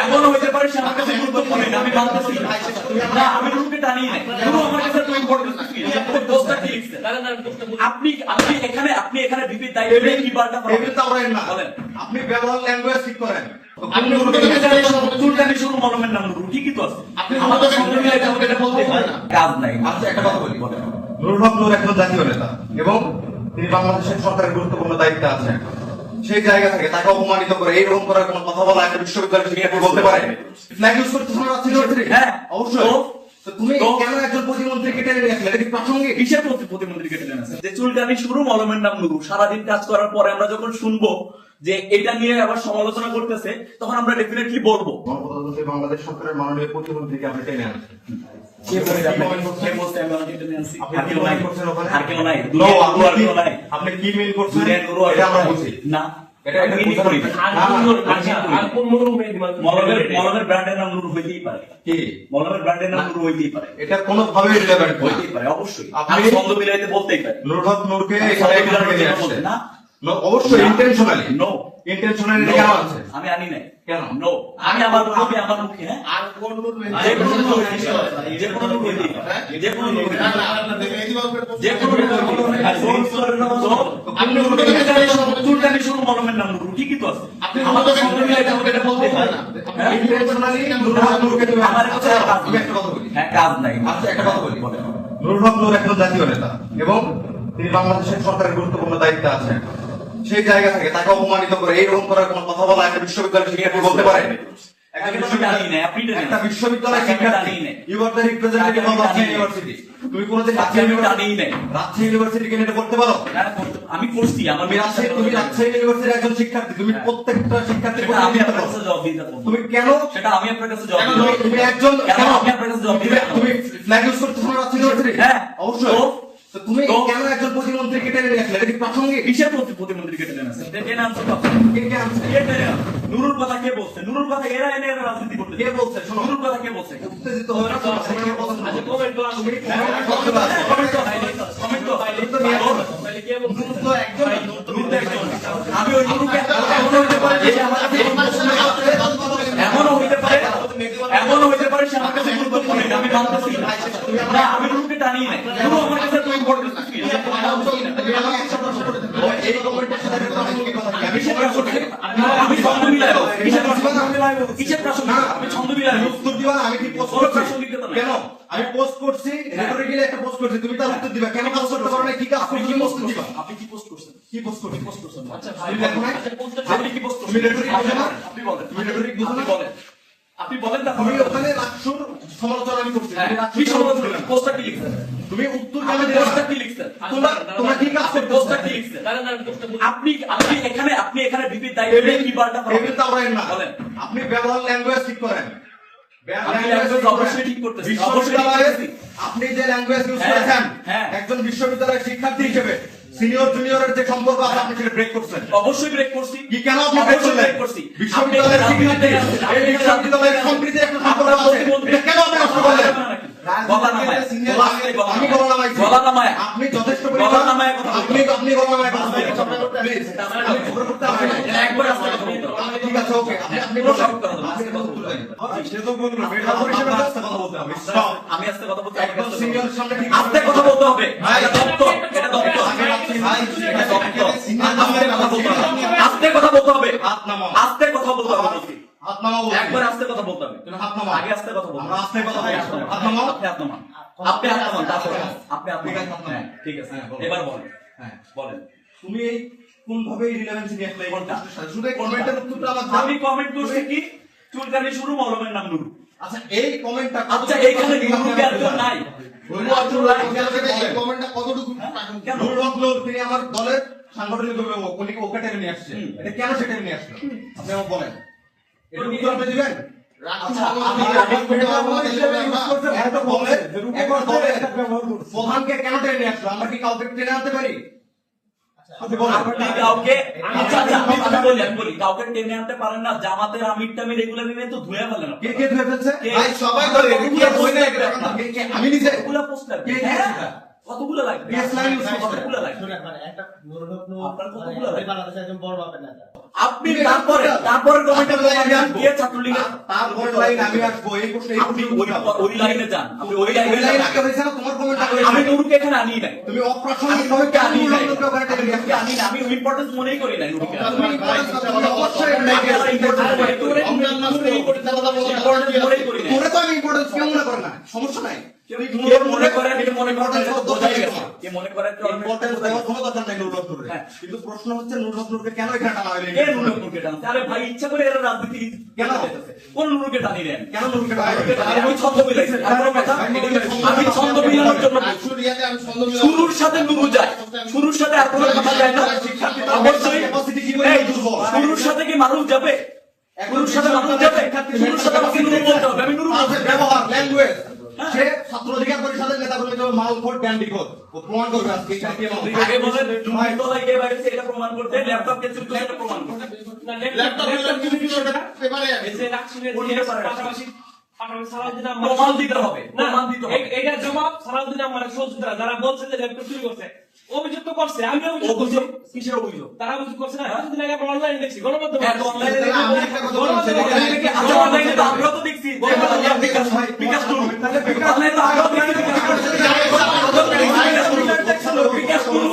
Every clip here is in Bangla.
এমনও হইতে পারে সে আমার কাছে গুরুত্বপূর্ণ না, আমি মানতেছি না, আমি নুরুকে টানি নাই, নুরু আমার কাছে তো ইম্পর্টেন্ট কি পোস্টটা কি লিখছেন আপনি এখানে বিপির দায়িত্ব কি বার্তা বলেন না, আপনি ব্যবহার ল্যাঙ্গুয়েজ ঠিক করেন। আপনি চুলকানি শুরু মলমের নাম নুরু ঠিকই তো আছে, আপনি আমাদের সঙ্গে মিলে এটা বলতে হয় না, কাজ নাই। আচ্ছা একটা কথা বলি, নুরুল হক নূর একজন জাতীয় নেতা এবং তিনি বাংলাদেশের সরকারের গুরুত্বপূর্ণ দায়িত্বে আছেন। সেই জায়গা থেকে তাকে অপমানিত করে এইরকম করার কোন কথা বলা একটা বিশ্ববিদ্যালয় থেকে আপনি বলতে পারেন? ফ্ল্যাগ ইউজ করতে শোনা যাচ্ছে? হ্যাঁ অবশ্যই। তুমি কেন একজন প্রতিমন্ত্রীকে টেনে নিয়ে আসলে? এটা কি প্রাসঙ্গিক? কিসের প্রতিমন্ত্রীকে টেনে নিয়ে আসলে? যে চুলকানি শুরু মলমের নাম নুরু, সারাদিন কাজ করার পরে আমরা যখন শুনবো যে এটা নিয়ে আবার সমালোচনা করতেছে, তখন আমরা ডেফিনেটলি বলবো বাংলাদেশ সরকারের মাননীয় প্রতিমন্ত্রীকে আপনি টেনে আনছেন। আপনি কি মিল করছেন এটা আমরা বুঝি না। মলমের ব্র্যান্ডের নাম নুরু হইতেই পারে, কি মলমের ব্র্যান্ডের নাম নুরু হইতেই পারে, এটা কোনোভাবে রিলেভেন্ট হইতেই পারে, অবশ্যই আপনি ছন্দ মিলাইতে বলতেই পারেন। নুরুল হক নূরকে না অবশ্যই ইন্টেনশনালি নো ইন্টেনশনালি কেন আছে? আমি আনি নাই কেন? নো আমি আমার মুখে হ্যাঁ আর কোন নূর যে কোন নূর যে কোন নূর হইতেই পারে, যে কোন নূর যে কোন আপনি চুলকানি শুরু মলমের নাম নুরু ঠিকই তো আছে, আপনি আমাদের সঙ্গে মিলে এটা বলতে হয় না, ইন্টেনশনালি নুরুল হক নূরকে তুমি আমার কাছে একটা কথা বলি, হ্যাঁ কাজ নাই। আচ্ছা একটা কথা বলি, নুরুল হক নূর একজন জাতীয় নেতা এবং তিনি বাংলাদেশের সরকারের গুরুত্বপূর্ণ দায়িত্বে আছেন। সেই জায়গা থেকে তাকে অপমানিত করে এইরকম করার কোন কথা বলা একটা বিশ্ববিদ্যালয় থেকে আপনি বলতে পারেন? একটা বিশ্ববিদ্যালয় শিক্ষার্থী, you are the representative of Rajshahi university, তুমি কোনোদিন রাজশাহী ইউনিভার্সিটিকে নিয়ে করতে পারো? আমি করছি, আমার তুমি রাজশাহী ইউনিভার্সিটির একজন শিক্ষার্থী, তুমি প্রত্যেকটা শিক্ষার্থী আমি আপনার কাছে জবাব দিতে পারবো। তুমি কেন সেটা আমি আপনার কাছে জবাব দিতে পারবো। তুমি একজন কেন আমি আপনার কাছে জবাব দিতে পারবো? তুমি ফ্ল্যাগ ইউজ করতে শোনা রাজশাহী ইউনিভার্সিটি? হ্যাঁ অবশ্যই। তুমি কেন একজন প্রতিমন্ত্রীকে টেনে নিয়ে আসলে? এটা কি প্রাসঙ্গিক? কিসের প্রতিমন্ত্রীকে টেনে আসলে? টেনে আনছে কে আনছে? নুরুল কথা কে বলছে? নুরুল কথা এরা এনে রাজনীতি করতে কে বলছে? শোনো, নুরুল কথা কে বলছে? উত্তেজিত হবে না, কমেন্ট তো আমি ওই নুরুকে এমনও হইতে পারে সে আমার কাছে গুরুত্বপূর্ণ না, আমি মানতেছি না, আমি নুরুকে টানি নাই, নুরু আমার কাছে তো ইম্পর্টেন্ট কি আমি ছন্দ মিলাই কিসের প্রাসঙ্গিক? আমি ছন্দ মিলাই উত্তর দিবা না। আমি কি পোস্ট করছি? কেন আমি পোস্ট করছি? রেটরিক্যালি একটা পোস্ট করছি, তুমি তার উত্তর দিবা। কেন কাজ করতে পারো না? কি কাজ করছো? কি পোস্ট দিবা? আপনি কি পোস্ট করছেন? কি পোস্ট করছেন? আচ্ছা আপনি দেখো না, আপনি কি পোস্ট করছেন? তুমি রেটরিক বুঝো না? আপনি বলেন, তুমি রেটরিক বুঝো না? আপনি বলেন না। তুমি ওখানে রাষ্ট্র সমালোচনা আমি করছি, কি সমালোচনা? পোস্টটা কি লিখছেন? তুমি উত্তর কেন কেন দিলা? পোস্টটা কি লিখছেন? তোমরা কি কাজ করতে? পোস্টটা কি লিখছেন? আপনি এখানে বিপির দায়িত্ব কি বার্তা টেবিল দাঁড়ায় না, বলেন। আপনি ব্যবহার ল্যাঙ্গুয়েজ ঠিক করেন। অবশ্যই ঠিক করতেছি, আপনি যে ল্যাঙ্গুয়েজ ইউজ করেছেন একজন বিশ্ববিদ্যালয়ের শিক্ষার্থী হিসেবে সিনিয়র জুনিয়রের যে সম্পর্ক আছে আপনি সেটা ব্রেক করছেন। অবশ্যই ব্রেক করছি। কি কেন আপনি ব্রেক করলেন? বিশ্ববিদ্যালয়ের শিক্ষার্থী, এই বিশ্ববিদ্যালয়ের সম্প্রীতি একটা সম্পর্ক আছে, এটা কেন আপনি নষ্ট করলেন? আপনি যথেষ্ট আপনি গলা নামায় কথা প্লিজ ঠিক আছে, ওকে আপনি আমি আস্তে কথা বলতে একদম সিনিয়র সামনে ঠিক আস্তে কথা বলতে হবে, আস্তে কথা বলতে হবে, আস্তে কথা বলতে হবে, হাত নামাও, একবার আস্তে কথা বলতে হবে, হাত নামাও, আগে আস্তে কথা বলতে হবে, আস্তে কথা বলতে হবে, হাত নামাও, আপনি হাত নামান, আপনি হাত নামান, ঠিক আছে, এবার বলেন, হ্যাঁ বলেন, তুমি এই কোন ভাবে রিলেভেন্সি নিয়ে আসলে? শুধু এই কমেন্টের উত্তরটা আমাকে দাও। আমি কমেন্ট করছি কি চুলকানি শুরু মলমের নাম নুরু। আচ্ছা এই কমেন্টটা, আচ্ছা এইখানে নুরু কি আর কেউ নাই? কমেন্টটা কতটুকু? নুরুল হক নূর তিনি আমার দলের সাংগঠনিক উনি ওকে টেনে নিয়ে আসছে, এটা কেন সে টেনে নিয়ে আসলো আপনি আমাকে বলেন, এটা উত্তর আপনি দিবেন? প্রধানকে কেন টেনে নিয়ে আসলো? আমরা কি কাউকে টেনে আনতে পারি? আপনি কাউকে আমি বলি কাউকে টেনে আনতে পারেন না, জামাতের আমিরটা আমি রেগুলারলি তো ধুয়ে ফেলেন। কে ধুয়ে ফেলছে? ভাই সবাই করে আমি নিজে কতগুলো পোস্টার, কতগুলো লাগবে, কতগুলো লাগবে আপনার, কতগুলো লাগবে? আপনি তারপরে কমেন্টে বলবেন কে ছাত্রলীগের, তারপরে লাইন আমি আসবো এই প্রশ্ন এই আপনি ওই লাইনে যান, আপনি ওই লাইনে লাইন যান। আগে হয়েছে না তোমার কমেন্ট আগে আমি নুরুকে এখানে আনি নাই, তুমি অপ্রাসঙ্গিক ভাবে কেন আনি নাই, নুরুকে ওখানে টেনে নিয়ে আসলে? আনি না, আমি ইম্পর্টেন্স মনেই করি নাই নুরুকে। তুমি অবশ্যই তোরে তো আমি ইম্পর্টেন্স কেউ মনে করে না, সমস্যা নাই। কে মনে করে, এটা মনে করেন, এটা তো বোঝাই গেছে। কে মনে করে এটা ইম্পর্টেন্স বোঝাই দেওয়ার গেছে। কোনো দরকার নাই নুরুল হক। হ্যাঁ। কিন্তু প্রশ্ন হচ্ছে নুরুল হককে কেন এখানে টানা হলো? কে নুরুল হককে টানছে? আরে ভাই ইচ্ছা করে এরা রাজনীতি কেন করতেছে? কোন নুরুলকে টানি দেন? কেন নুরুলকে টানা হলো? আমি ছন্দ মিলাইছি, তারপরে কথা, আমি ছন্দ মিলানোর জন্য বলছি। শুরুর সাথে নুরু যায়, শুরুর সাথে আর কোনো কথা যায় না। অবশ্যই এই শুরুর সাথে কি মানুষ যাবে? শুরুর সাথে মানুষ যাবে? শুরুর সাথে আমাকে নুরু বলতে হবে, আমি নুরু বলতে হবে। ব্যবহার ল্যাঙ্গুয়েজ সে ছাত্র অধিকার পরিষদের নেতাগুলো হিসেবে মালখোর ব্যান্ডিকোট ও প্রমাণ করবে আজকে এটা কে বলে? আগে বলেন লুঙ্গি তলায় কে বাইরেছে এটা প্রমাণ করতে, ল্যাপটপ কে চুরি করতে এটা প্রমাণ করতে। প্রমাণ দিতে হবে, প্রমাণ দিতে হবে। এটা জবাব সালাউদ্দিন আমার সহযোগিতা যারা বলছে যে ল্যাপটপ চুরি করছে, অভিযোগ তো করছে, আমি অভিযোগ করছি। অভিযোগ কিসের অভিযোগ? তারা অভিযোগ করছে না, কিছুদিন আগে আমরা অনলাইনে দেখছি, গণমাধ্যমে হ্যাঁ, তো অনলাইনে দেখে আমি একটা কথা বলছি, আচ্ছা, অনলাইনে তো আমরাও তো দেখছি বিকাশ করুন, অনলাইনে তো আমরাও দেখছি বিকাশ করুন,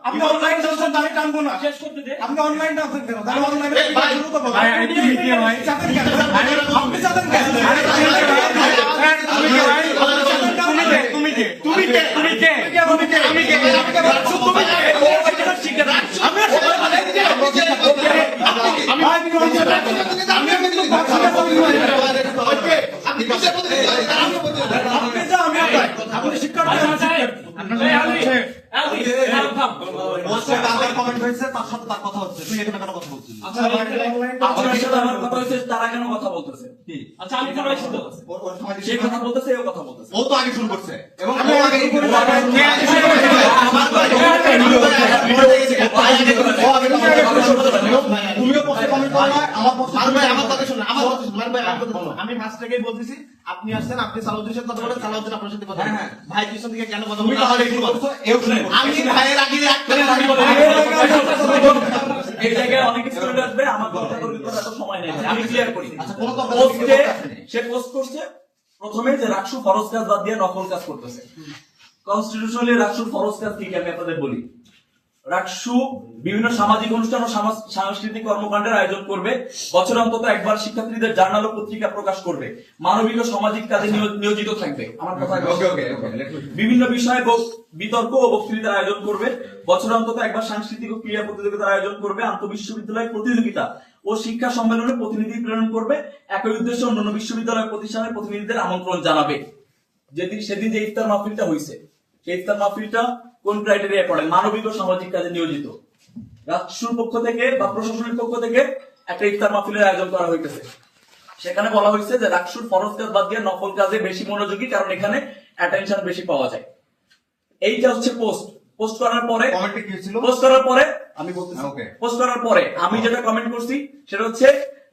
আপনি অনলাইন টানছেন, আমি টানবো না। শেষ করতে দে। আপনি অনলাইন টানছেন কেন? তাহলে অনলাইনে শুরু করবো। চাপেন কেন? আপনি চাপেন কেন? আপনি শিক্ষার্থী। কমেন্ট হয়েছে তার সাথে তার কথা হচ্ছে, তুই এখানে কেন কথা বলছিস? আপনার সাথে আমার কথা হচ্ছে, তারা কেন কথা বলতেছে? কি? আচ্ছা আমি তো রয়েছি তো। ওর সময় সে কথা বলতেছে, এও কথা বলতেছে। ও তো আগে শুরু করছে এবং আমি ও আগে আগে তুমিও পক্ষে কমেন্ট করো না, আমার পক্ষে আমি ফার্স্ট থেকেই বলতেছি, আপনি আসছেন, আপনি সালাউদ্দিনের সাথে কথা বলেন, সালাউদ্দিন আপনার সাথে কথা বলেন। হ্যাঁ। ভাই পিছন থেকে কেন কথা তুমি বলেন? তাহলে শুরু করছো, এও শুরু করছো। আমি ভাইয়ের আগে এই জায়গায় অনেক স্টুডেন্ট আসবে, আমার কথা বলতে এত সময় নেই, আমি ক্লিয়ার করি। আচ্ছা, কোনো কথা পোস্টে সে পোস্ট করছে প্রথমে যে রাকসু ফরজ কাজ বাদ দিয়ে নকল কাজ করতেছে। কনস্টিটিউশনালি রাকসুর ফরজ কাজ কি আমি আপনাদের বলি। রাকসু বিভিন্ন সামাজিক অনুষ্ঠান ও সাংস্কৃতিক কর্মকাণ্ডের আয়োজন করবে, বছরে অন্তত একবার শিক্ষার্থীদের জার্নাল ও পত্রিকা প্রকাশ করবে, মানবিক ও সামাজিক কাজে নিয়োজিত থাকবে। আমার কথা ওকে ওকে ওকে বিভিন্ন বিষয়ে বিতর্ক ও বক্তৃতার আয়োজন করবে, বছরে অন্তত একবার সাংস্কৃতিক ও ক্রীড়া প্রতিযোগিতার আয়োজন করবে, আন্তঃবিশ্ববিদ্যালয় প্রতিযোগিতা ও শিক্ষা সম্মেলনে প্রতিনিধি প্রেরণ করবে, একই উদ্দেশ্যে অন্যান্য বিশ্ববিদ্যালয় প্রতিষ্ঠানের প্রতিনিধিদের আমন্ত্রণ জানাবে। সেদিন যে ইফতার মাহফিলটা হয়েছে, সেই ইফতার মাহফিলটা কোন ক্রাইটেরিয়া পড়ে? মানবিক ও সামাজিক কাজে নিয়োজিত। রাষ্ট্রের পক্ষ থেকে বা প্রশাসনের পক্ষ থেকে একটা ইফতার মাহফিলের আয়োজন করা হইতেছে। সেখানে বলা হয়েছে যে রাকসুর ফরজ কাজ বাদ দিয়ে নকল কাজে বেশি মনোযোগী, কারণ এখানে অ্যাটেনশন বেশি পাওয়া যায়। এইটা হচ্ছে পোস্ট করার পরে কমেন্টে কি ছিল? পোস্ট করার পরে আমি বলতেছি, ওকে। পোস্ট করার পরে আমি যেটা কমেন্ট করছি সেটা হচ্ছে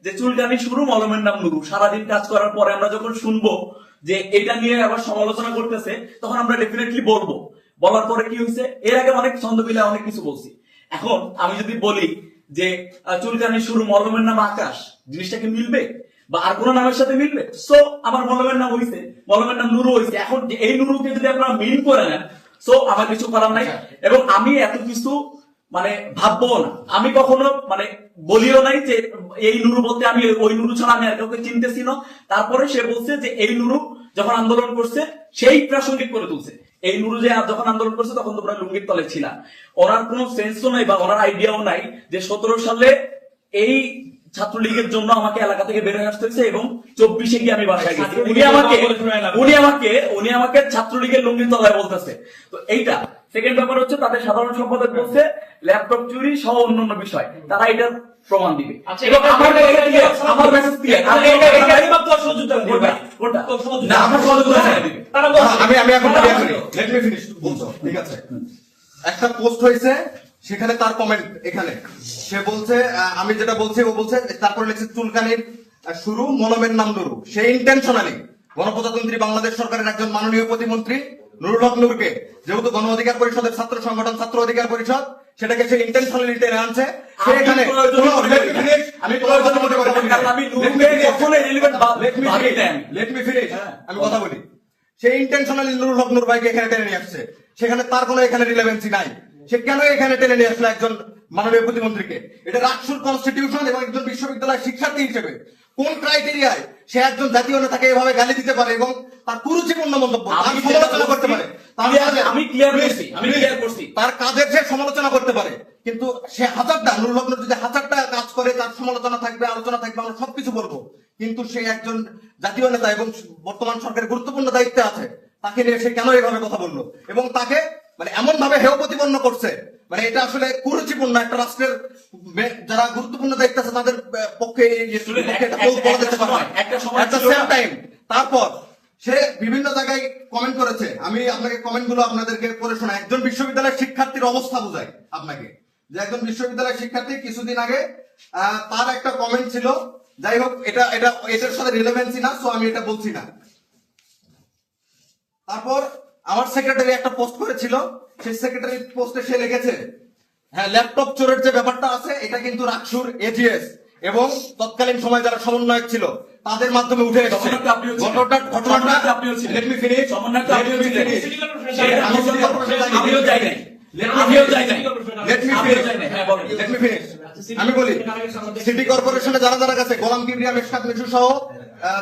যে চুলকানি শুরু, মলমের নাম নুরু। সারাদিন কাজ করার পরে আমরা যখন শুনবো যে এটা নিয়ে আবার সমালোচনা করতেছে, তখন আমরা ডেফিনেটলি বলবো। বলার পরে কি হয়েছে, এর আগে অনেক ছন্দ মিলে অনেক কিছু বলছি। এখন আমি যদি বলি যে চুলকানি শুরু, মলমের নাম আকাশ, জিনিসটা কি মিলবে বা আর কোন নামের সাথে মিলবে? সো আমার মলমের নাম হইছে, মলমের নাম নুরু হইছে। এখন এই নুরুকে যদি আপনারা মিন করে নেন, সো আমার কিছু করার নাই। এবং আমি এত কিছু মানে ভাববো না, আমি কখনো মানে বলিও নাই যে এই নুরু বলতে আমি ওই নুরু ছাড়া আমি আর কাউকে চিনতেছি না। তারপরে সে বলছে যে এই নুরু যখন আন্দোলন করছে সেই প্রাসঙ্গিক করে তুলছে। এই নুরু যে যখন আন্দোলন করছে তখন তোমরা লুঙ্গির তলে ছিলাম। ওনার কোনো সেন্সও নাই বা ওনার আইডিয়াও নাই যে 17 সালে এই ছাত্রলীগের জন্য আমাকে এলাকা থেকে বের হয়ে আসতে হয়েছে এবং 24-এ গিয়ে আমি বাসায় গেছি। উনি আমাকে ছাত্রলীগের লুঙ্গির তলায় বলতেছে। তো এইটা সেকেন্ড ব্যাপার হচ্ছে তাদের সাধারণ সম্পাদক বলছে ল্যাপটপ চুরি সহ অন্যান্য বিষয়, তারা এটা প্রমাণ দিবে। আচ্ছা, এবং আমার এটা- এটা clear, আমার মেসেজ ক্লিয়ার। আমি কোনটা? কোনটা? তোর সহযোগিতা। না, আমার সহযোগিতা চাই দিবে। তারা বলছে। আমি এখন তারা clear করি। বলছে। Let me finish, বলছো, ঠিক আছে। একটা পোস্ট হয়েছে, সেখানে তার কমেন্ট এখানে সে বলছে আমি যেটা বলছি ও বলছে, তারপরে লিখছে চুলকানির শুরু মলমের নাম নুরু। সে ইন্টেনশনালি গণপ্রজাতন্ত্রী বাংলাদেশ সরকারের একজন মাননীয় প্রতিমন্ত্রী নুরুল হক নূরকে, যেহেতু গণ অধিকার পরিষদের ছাত্র সংগঠন ছাত্র অধিকার পরিষদ, সেটাকে সে ইন্টেনশনালি টেনে আনছে। সে এখানে আমি প্রয়োজনের মধ্যে কথা বলি না। আমি নুরুকে কখনোই relevant Let me ভাবি finish. নাই আমি। Let me finish. আমি কথা বলি। সে ইন্টেনশনালি নুরুল হক নূর ভাইকে এখানে টেনে নিয়ে আসছে। সেখানে তার কোনো এখানে রিলেভেন্সি নাই। সে কেন এখানে টেনে নিয়ে আসলো একজন মাননীয় প্রতিমন্ত্রীকে? এটা রাষ্ট্রীয় কনস্টিটিউশন এবং একজন বিশ্ববিদ্যালয়ের শিক্ষার্থী হিসেবে কোন ক্রাইটেরিয়ায় সে একজন জাতীয় নেতাকে এভাবে গালি দিতে পারে এবং তার কুরুচিপূর্ণ মন্তব্য তার আমি সমালোচনা করতে পারে? তার কাজে- আমি clear Please, করছি, আমি please, clear করছি। তার কাজের সে সমালোচনা করতে পারে, কিন্তু সে হাজারটা নুরুল হক নূর যদি হাজারটা কাজ করে, তার সমালোচনা থাকবে, আলোচনা থাকবে, আমরা সবকিছু বলবো, কিন্তু সে একজন জাতীয় নেতা এবং বর্তমান সরকারের গুরুত্বপূর্ণ দায়িত্বে আছে। তাকে নিয়ে সে কেন এইভাবে কথা বললো এবং তাকে মানে এমন ভাবে হেয় প্রতিপন্ন করছে, মানে এটা আসলে কুরুচিপূর্ণ। একটা রাষ্ট্রের যারা গুরুত্বপূর্ণ দায়িত্ব আছে তাদের পক্ষে বলা যেতে পারে না। একটা সময় At the ছিল same না। time, তারপর সে বিভিন্ন জায়গায় কমেন্ট করেছে। আমি আপনাকে কমেন্ট গুলো আপনাদেরকে পড়ে শোনাই। একজন বিশ্ববিদ্যালয়ের শিক্ষার্থীর অবস্থা বোঝায় আপনাকে, যে একজন বিশ্ববিদ্যালয়ের শিক্ষার্থী কিছুদিন আগে তার একটা কমেন্ট ছিল, যাই হোক এটার সাথে রিলেভেন্সি না, সো আমি এটা বলছি না। তারপর আমার সেক্রেটারি একটা পোস্ট করেছিল, সেই সেক্রেটারি পোস্টে সে লিখেছে, হ্যাঁ, ল্যাপটপ চোরের যে ব্যাপারটা আছে এটা কিন্তু রাকসুর এজিএস এবং তৎকালীন সময় যারা সমন্বয়ক ছিল তাদের মাধ্যমে উঠে এসেছে। সমন্বয়কটা আপনিও ছিলেন। ঘটনাটা সমন্বয়কটা আপনিও ছিলেন। Let me finish. সমন্বয়কটা আপনিও Let me ছিলেন। finish. আমিও যাই নাই। আমিও যাই নাই। Let me আমিও finish. যাই নাই। হ্যাঁ, বলেন। Let me finish. আমি বলি, সিটি কর্পোরেশনে যারা যারা গেছে, গোলাম কিবরিয়া, মেশকাত মিশু সহ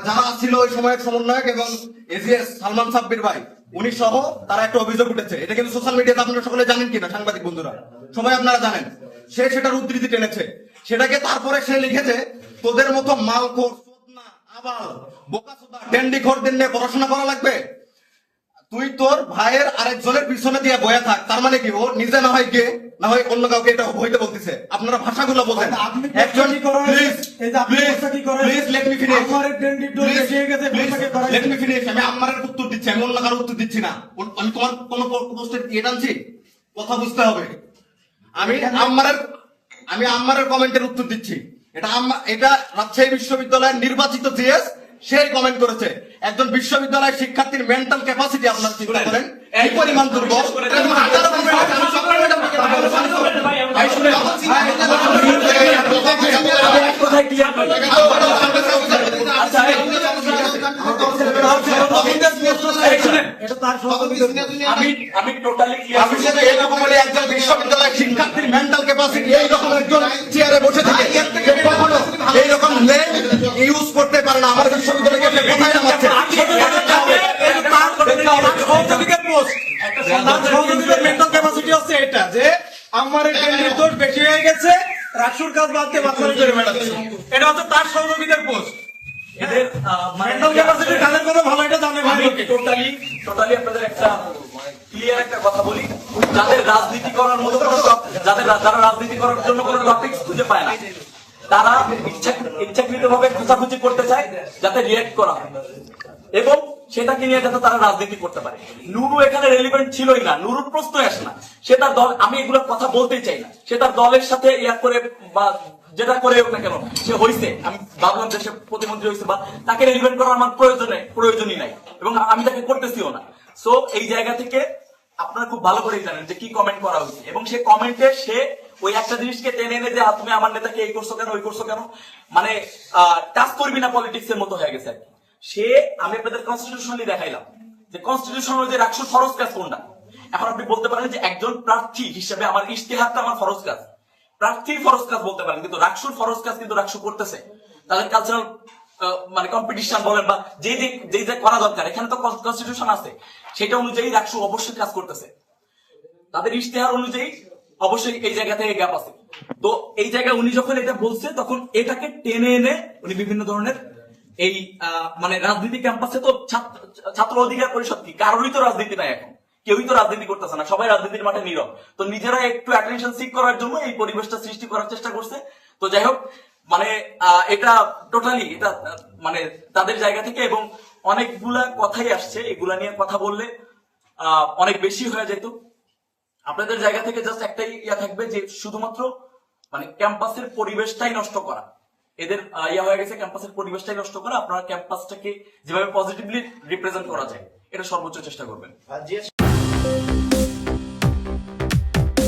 যারা ছিল ওই সময়ের সমন্বয়ক এবং এজিএস সালমান সাব্বির ভাই, উনি সহ তারা একটা অভিযোগ উঠেছে। এটা কিন্তু সোশ্যাল মিডিয়াতে আপনারা সকলে জানেন কিনা, সাংবাদিক বন্ধুরা সবাই আপনারা জানেন। সে সেটার উদ্ধৃতি টেনেছে, সেটাকে তারপরে সে লিখেছে, তোদের মতো মালখোর, চোদনা, আবাল, বোকাচোদা, ডেন্ডিখোরদের নিয়ে পড়াশোনা করা লাগবে? তুই তোর ভাইয়ের আরেকজনের পিছনে দিয়ে বয়া থাক। তার মানে কি, ও নিজে না হয় গিয়ে না হয় অন্য কাউকে এটা হইতে বলতেছে। আপনারা ভাষাগুলো বোঝেন। আপনি একজন কি করেন? প্লিজ এই যে আপনি পোস্টটা কি করেন? Please let me finish. আমারে ট্রেন্ডিং ডোর বেশি হয়ে গেছে, পোস্টটাকে করেন। Let me finish. আমি আম্মারের উত্তর দিচ্ছি, আমি অন্য কারোর উত্তর দিচ্ছি না। আমি তোমার কোন পোস্টের এটা আনছি, কথা বুঝতে হবে। আমি আম্মারের কমেন্টের উত্তর দিচ্ছি। এটা রাজশাহী বিশ্ববিদ্যালয়ের নির্বাচিত জিএস সেই কমেন্ট করেছে। একজন বিশ্ববিদ্যালয়ের শিক্ষার্থীর মেন্টাল ক্যাপাসিটি আপনারা চিন্তা করেন এই পরিমাণ দুর্বল। ভাই, শুনেন। এক কথায় clear করি। আচ্ছা, এই শুনেন। এটা তার সহযোগিতা। আমি টোটালি ক্লিয়ার। আমি শুধু এইরকম বলি, একজন বিশ্ববিদ্যালয়ের শিক্ষার্থীর মেন্টাল ক্যাপাসিটি এইরকম একজন চেয়ারে বসে থাকে যে কখনো এইরকম লেন ইউজ করতে পারে না। আমার বিশ্ববিদ্যালয়কে সে কোথায় নামাচ্ছে? সহযোগিতার পোস্ট। তার সহযোগিতার মেন্টাল ক্যাপাসিটি হচ্ছে এটা, যে আমার ট্রেন্ডিং ডোর বেশি হয়ে গেছে, রাকসুর কাজ বাদ দিয়ে বাচ্চারা করে বেড়াচ্ছে। এটা হচ্ছে তার সহযোগিতার পোস্ট। এদের মেন্টাল ক্যাপাসিটি কাদের কত ভালো এটা জানে ভাই। টোটালি আপনাদের একটা ক্লিয়ার একটা কথা বলি, যাদের রাজনীতি করার মতো কোনো যারা রাজনীতি করার জন্য কোনো টপিকস খুঁজে পায় না, তারা ইচ্ছাকৃত ভাবে খোঁচাখুচি করতে চায় যাতে রিয়েক্ট করা হয় এবং সেটাকে নিয়ে যাতে তারা রাজনীতি করতে পারে। নুরু এখানে রেলিভেন্ট ছিলই না, নুরুর প্রশ্নই আসে না। সে তার দল, আমি এগুলোর কথা বলতেই চাই না, সে তার দলের সাথে ইয়ার করে বা যেটা করে হোক না কেন সে হইছে, আমি ভাবলাম যে সে প্রতিমন্ত্রী হয়েছে বা তাকে রেলিভেন্ট করার আমার প্রয়োজনই নাই এবং আমি তাকে করতেছিও না। সো এই জায়গা থেকে আপনারা খুব ভালো করেই জানেন যে কি কমেন্ট করা হয়েছে এবং সে কমেন্টে সে ওই একটা জিনিসকে টেনে এনে যে তুমি আমার নেতাকে এই করছো কেন ওই করছো কেন, মানে টাচ করবি না পলিটিক্স এর মতো হয়ে গেছে আর কি। সে, আমি আপনাদের কনস্টিটিউশনালি দেখাইলাম যে কনস্টিটিউশন যে রাকসুর ফরজ কাজ কোনটা। এখন আপনি বলতে পারেন যে একজন প্রার্থী হিসেবে আমার ইশতেহারটা আমার ফরজ কাজ, প্রার্থীর ফরজ কাজ বলতে পারেন, কিন্তু রাকসুর ফরজ কাজ কিন্তু রাকসু করতেছে। তাদের কালচারাল মানে কম্পিটিশন বলেন বা যে করা দরকার, এখানে তো কনস্টিটিউশন আছে, সেটা অনুযায়ী রাকসু অবশ্যই কাজ করতেছে। তাদের ইশতেহার অনুযায়ী অবশ্যই এই জায়গা থেকে গ্যাপ আছে। তো এই জায়গায় উনি যখন এটা বলছে তখন এটাকে টেনে এনে উনি বিভিন্ন ধরনের এই মানে রাজনীতি ক্যাম্পাসে তো ছাত্র অধিকার পরিষদ কি, কারোরই তো রাজনীতি নাই এখন, কেউই তো রাজনীতি করতেছে না, সবাই রাজনীতির মাঠে নীরব। তো নিজেরা একটু অ্যাটেনশন সিক করার জন্য এই পরিবেশটা সৃষ্টি করার চেষ্টা করছে তো যাই হোক, মানে এটা টোটালি এটা মানে তাদের জায়গা থেকে, এবং অনেকগুলা কথাই আসছে, এগুলা নিয়ে কথা বললে অনেক বেশি হয়ে যেত। আপনাদের জায়গা থেকে জাস্ট একটাই ইয়া থাকবে যে শুধুমাত্র মানে ক্যাম্পাসের পরিবেশটাই নষ্ট করা। এদের ইয়া হয়ে গেছে ক্যাম্পাসের পরিবেশটাই নষ্ট করা। আপনারা ক্যাম্পাসটাকে যেভাবে পজিটিভলি রিপ্রেজেন্ট করা যায় এটা সর্বোচ্চ চেষ্টা করবেন।